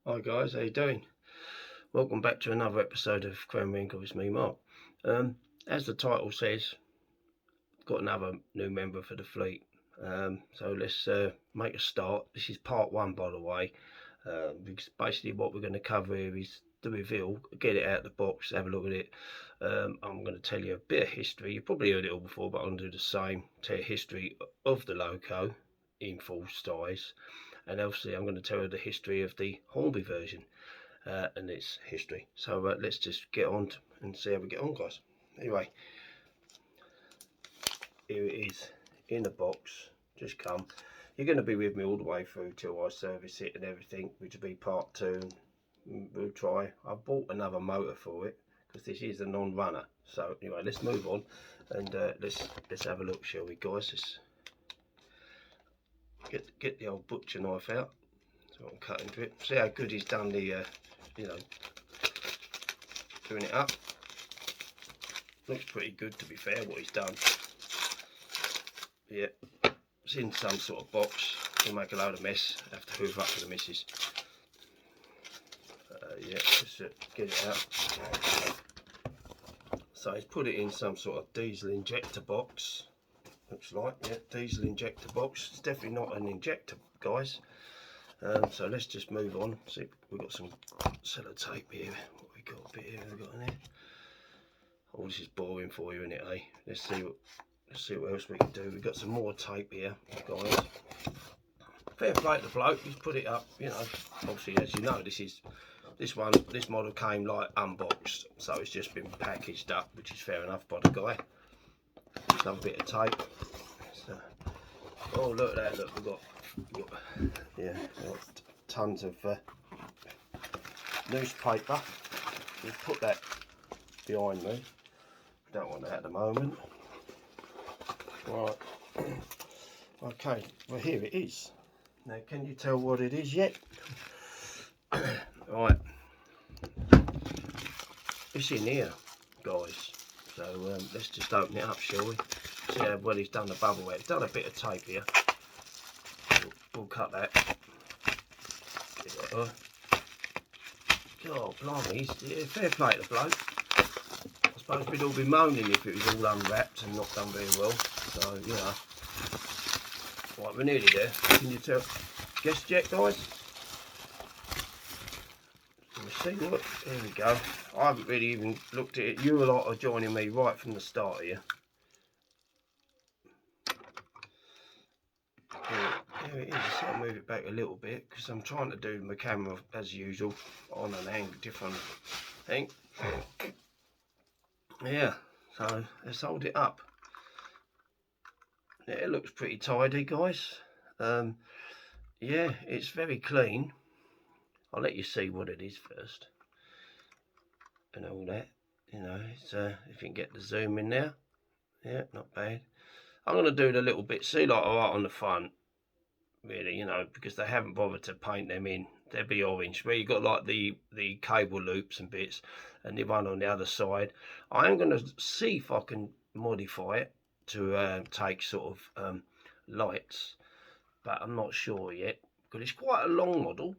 Hi guys, how you doing? Welcome back to another episode of Crown Wrinkle. It's me, Mark. As the title says, got another new member for the fleet. So let's make a start. This is part one, by the way. Because basically what we're going to cover here is the reveal. Get it out of the box, have a look at it. I'm going to tell you a bit of history. You've probably heard it all before, but I'm going to do the same. Tell you history of the Loco in full size, and obviously I'm going to tell you the history of the Hornby version. And its history. So let's just get on and see how we get on, guys. Anyway, here it is in the box. Just come. You're going to be with me all the way through till I service it and everything, which will be part two. We'll try. I bought another motor for it because this is a non-runner. So anyway, let's move on and let's have a look, shall we, guys? Let's get the old butcher knife out. So I'm cutting to it. See how good he's done the, doing it up. Looks pretty good, to be fair, what he's done. Yeah, it's in some sort of box. He'll make a load of mess. Have to hoover up to the missus. Yeah, just get it out. So he's put it in some sort of diesel injector box. Looks like, yeah, diesel injector box. It's definitely not an injector, guys. So let's just move on. See, we've got some sellotape here. What we got? A bit here. We got in there. Oh, this is boring for you, isn't it, eh? Let's see what else we can do. We've got some more tape here, guys. Fair play to the bloke. He's put it up. You know, obviously, as you know, this model came like unboxed, so it's just been packaged up, which is fair enough by the guy. Another bit of tape. So, oh, look at that! Look, we've got yeah, tons of newspaper. We'll put that behind me. Don't want that at the moment. Right. Okay, well here it is. Now can you tell what it is yet? Right. It's in here, guys. So let's just open it up, shall we? See how well he's done the bubble wrap. He's done a bit of tape here. We'll cut that. God, blimey, yeah, fair play to the bloke. I suppose we'd all be moaning if it was all unwrapped and not done very well. So, you know. Right, we're nearly there. Can you tell? Guess yet, guys? See, look, there we go. I haven't really even looked at it. You lot are joining me right from the start here. There it is. I'll move it back a little bit because I'm trying to do my camera as usual on an angle, different thing. Yeah, so let's hold it up. Yeah, it looks pretty tidy, guys. Yeah, it's very clean. I'll let you see what it is first and all that. You know, it's if you can get the zoom in there. Yeah, not bad. I'm going to do the little bit, see, like right on the front, really, you know, because they haven't bothered to paint them in. They'll be orange, where you've got like the cable loops and bits, and the one on the other side. I am going to see if I can modify it to take sort of lights, but I'm not sure yet, because it's quite a long model.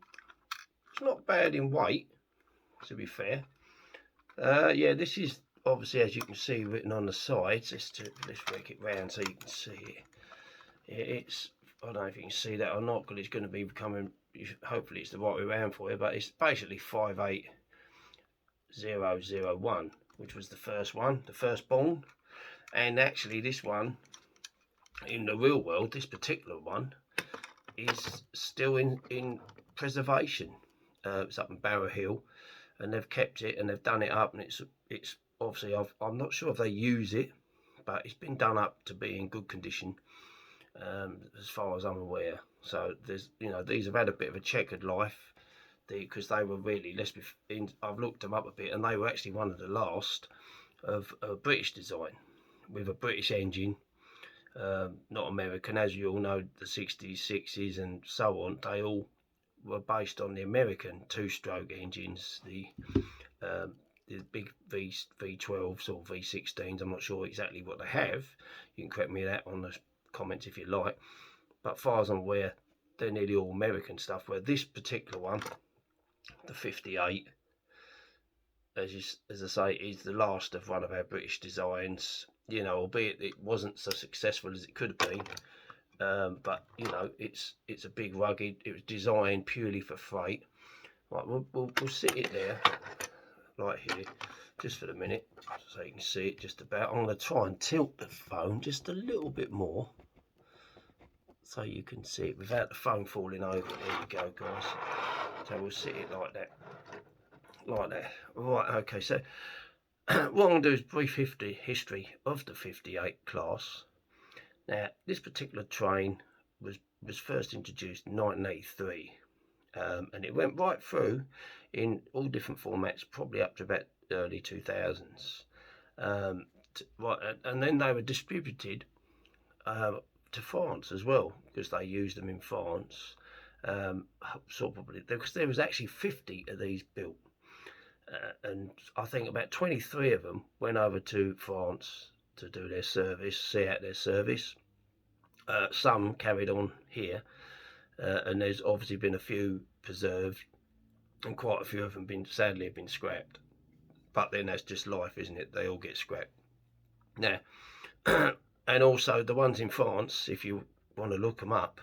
It's not bad in weight, to be fair. Yeah, this is obviously, as you can see, written on the sides. Let's break it round so you can see it. It's, I don't know if you can see that or not, because it's going to be becoming, hopefully it's the right way around for you, but it's basically 58001, which was the first one, the first born. And actually this one, in the real world, this particular one, is still in preservation. It's up in Barrow Hill, and they've kept it and they've done it up, and it's obviously, I'm not sure if they use it, but it's been done up to be in good condition, as far as I'm aware. So there's, you know, these have had a bit of a checkered life, because they were really, I've looked them up a bit, and they were actually one of the last of a British design with a British engine, not American. As you all know, the 60s, 60s and so on, they all were based on the American two-stroke engines, the big V12s or V16s. I'm not sure exactly what they have. You can correct me that on the comments if you like. But as far as I'm aware, they're nearly all American stuff, where this particular one, the 58, as I say, is the last of one of our British designs, you know, albeit it wasn't so successful as it could have been. But you know, it's a big rugged, it was designed purely for freight. Right, we'll sit it there like here just for the minute so you can see it just about. I'm going to try and tilt the phone just a little bit more so you can see it without the phone falling over. There we go, guys. So we'll sit it like that, right. Okay, so what I'm going to do is brief history of the 58 class. Now, this particular train was first introduced in 1983, and it went right through in all different formats, probably up to about early 2000s. Right, and then they were distributed to France as well, because they used them in France. Probably because there was actually 50 of these built, and I think about 23 of them went over to France to do their service, see out their service. Some carried on here, and there's obviously been a few preserved, and quite a few of them sadly have been scrapped. But then that's just life, isn't it? They all get scrapped. Now, and also the ones in France, if you want to look them up,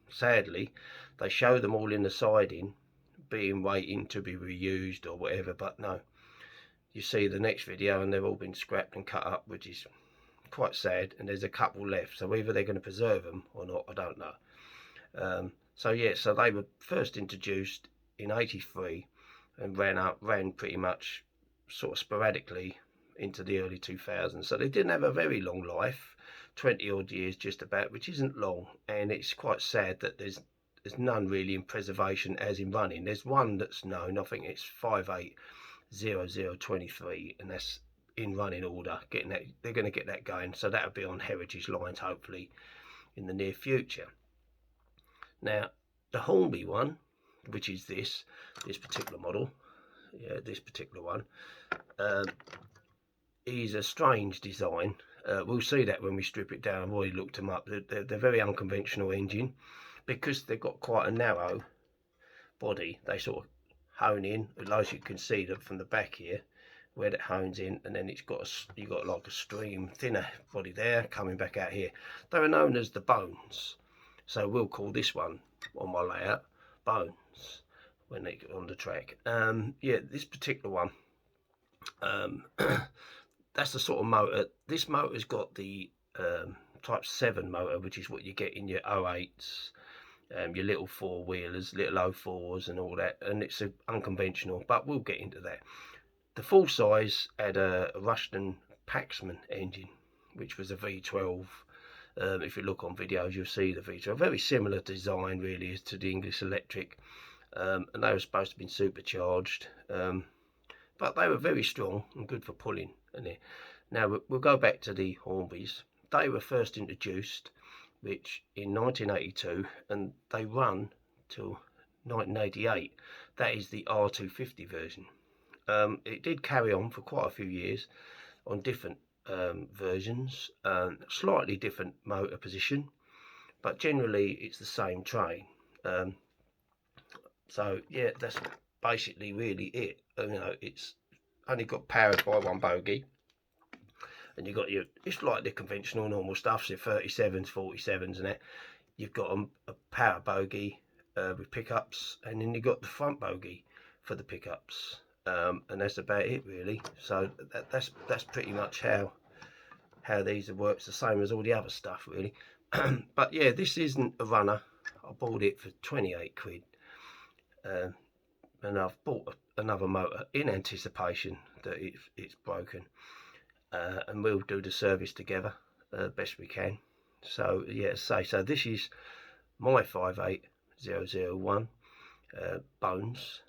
sadly, they show them all in the siding, waiting to be reused or whatever, but no. You see the next video and they've all been scrapped and cut up, which is quite sad, and there's a couple left, so either they're going to preserve them or not, I don't know. So yeah, so they were first introduced in 83 and ran pretty much sort of sporadically into the early 2000s, so they didn't have a very long life, 20 odd years just about, which isn't long, and it's quite sad that there's none really in preservation as in running. There's one that's known, I think it's 580023, and that's in running order, getting that. They're going to get that going, so that'll be on heritage lines hopefully in the near future. Now the Hornby one, which is this particular model, yeah, this particular one, is a strange design. We'll see that when we strip it down. I've already looked them up. They're very unconventional engine, because they've got quite a narrow body. They sort of hone in, as you can see that from the back here, where that hones in, and then you've got like a stream thinner body there coming back out here. They are known as the Bones, so we'll call this one on my layout Bones when they get on the track. Yeah, this particular one, that's the sort of motor. This motor's got the type 7 motor, which is what you get in your 08s, your little four-wheelers, little 04s and all that, and it's unconventional, but we'll get into that. The full size had a Rushton Paxman engine, which was a V12. If you look on videos, you'll see the V12. Very similar design, really, as to the English Electric, and they were supposed to be supercharged, but they were very strong and good for pulling. Now we'll go back to the Hornbys. They were first introduced, which in 1982, and they run till 1988. That is the R250 version. It did carry on for quite a few years on different versions, slightly different motor position, but generally it's the same train. So yeah, that's basically really it. You know, it's only got powered by one bogie, and you've got it's like the conventional normal stuff, so 37s, 47s and that. You've got a power bogie with pickups, and then you've got the front bogie for the pickups. And that's about it really. So that's pretty much how these works, the same as all the other stuff really. But yeah, this isn't a runner. I bought it for 28 quid, and I've bought another motor in anticipation that it's broken, and we'll do the service together best we can. So yeah, so this is my 58001 Bones,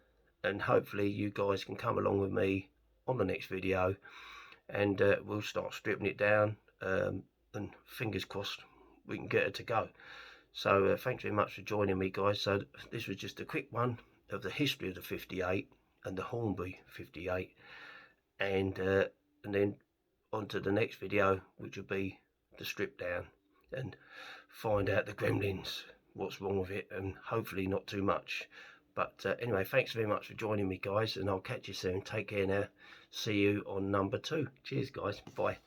and hopefully you guys can come along with me on the next video, and we'll start stripping it down, and fingers crossed we can get it to go. So thanks very much for joining me, guys. So this was just a quick one of the history of the 58 and the Hornby 58, and then on to the next video, which will be the strip down and find out the gremlins what's wrong with it, and hopefully not too much. But anyway, thanks very much for joining me, guys, and I'll catch you soon. Take care now. See you on number 2. Cheers, guys. Bye.